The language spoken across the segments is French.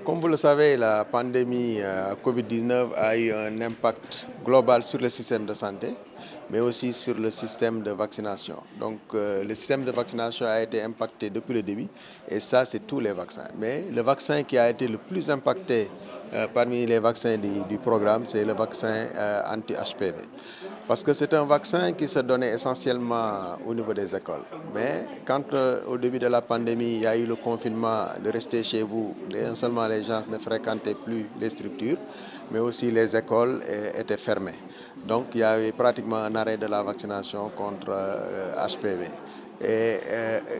Comme vous le savez, la pandémie Covid-19 a eu un impact global sur le système de santé, mais aussi sur le système de vaccination. Donc le système de vaccination a été impacté depuis le début, et ça c'est tous les vaccins. Mais le vaccin qui a été le plus impacté parmi les vaccins du programme, c'est le vaccin anti-HPV. Parce que c'est un vaccin qui se donnait essentiellement au niveau des écoles. Mais quand au début de la pandémie, il y a eu le confinement de rester chez vous, non seulement les gens ne fréquentaient plus les structures, mais aussi les écoles étaient fermées. Donc il y avait pratiquement un arrêt de la vaccination contre HPV. Et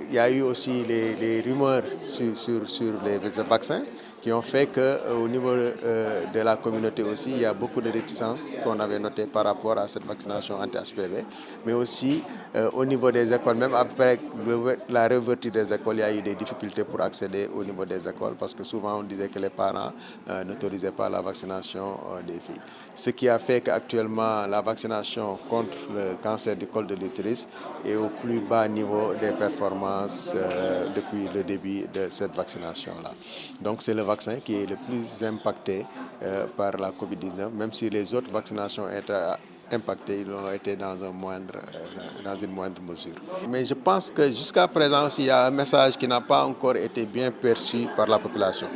il y a eu aussi les rumeurs sur les vaccins qui ont fait qu'au niveau de la communauté aussi, il y a beaucoup de réticences qu'on avait notées par rapport à cette vaccination anti-HPV, mais aussi au niveau des écoles, même après la réouverture des écoles, il y a eu des difficultés pour accéder au niveau des écoles parce que souvent on disait que les parents n'autorisaient pas la vaccination des filles. Ce qui a fait qu'actuellement la vaccination contre le cancer du col de l'utérus est au plus bas niveau des performances depuis le début de cette vaccination-là. Donc c'est le vaccin qui est le plus impacté par la COVID-19, même si les autres vaccinations étaient impactés, ils ont été dans une moindre mesure. Mais je pense que jusqu'à présent aussi, il y a un message qui n'a pas encore été bien perçu par la population.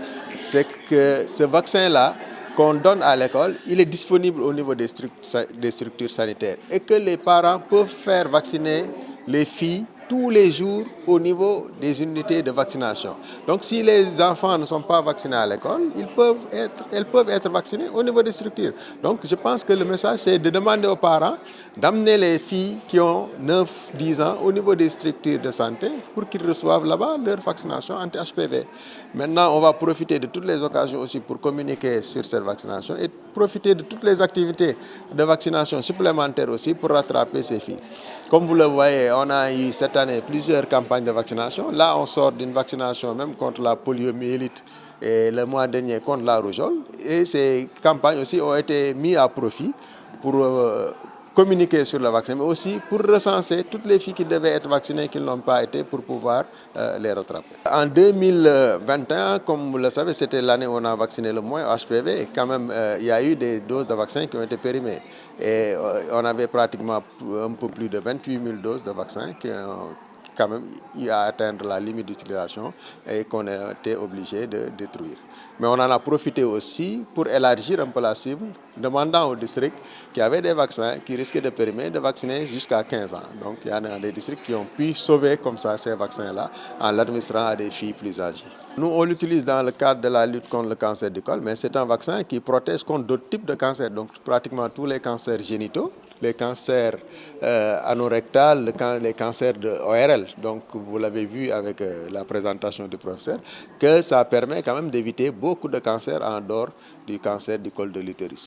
C'est que ce vaccin-là qu'on donne à l'école, il est disponible au niveau des structures sanitaires et que les parents peuvent faire vacciner les filles tous les jours au niveau des unités de vaccination. Donc si les enfants ne sont pas vaccinés à l'école, elles peuvent être vaccinées au niveau des structures. Donc je pense que le message c'est de demander aux parents d'amener les filles qui ont 9-10 ans au niveau des structures de santé pour qu'ils reçoivent là-bas leur vaccination anti-HPV. Maintenant, on va profiter de toutes les occasions aussi pour communiquer sur cette vaccination et profiter de toutes les activités de vaccination supplémentaires aussi pour rattraper ces filles. Comme vous le voyez, on a eu cette année plusieurs campagnes de vaccination. Là, on sort d'une vaccination même contre la poliomyélite et le mois dernier contre la rougeole. Et ces campagnes aussi ont été mises à profit pour communiquer sur le vaccin, mais aussi pour recenser toutes les filles qui devaient être vaccinées et qui ne l'ont pas été pour pouvoir les rattraper. En 2021, comme vous le savez, c'était l'année où on a vacciné le moins HPV et quand même il y a eu des doses de vaccins qui ont été périmées. Et on avait pratiquement un peu plus de 28 000 doses de vaccins qui ont quand même eu à atteindre la limite d'utilisation et qu'on a été obligé de détruire. Mais on en a profité aussi pour élargir un peu la cible, demandant aux districts qui avaient des vaccins qui risquaient de périmer de vacciner jusqu'à 15 ans. Donc il y en a des districts qui ont pu sauver comme ça ces vaccins-là en l'administrant à des filles plus âgées. Nous, on l'utilise dans le cadre de la lutte contre le cancer du col, mais c'est un vaccin qui protège contre d'autres types de cancers, donc pratiquement tous les cancers génitaux, les cancers anorectales, les cancers de ORL. Donc vous l'avez vu avec la présentation du professeur, que ça permet quand même d'éviter beaucoup de cancers en dehors du cancer du col de l'utérus.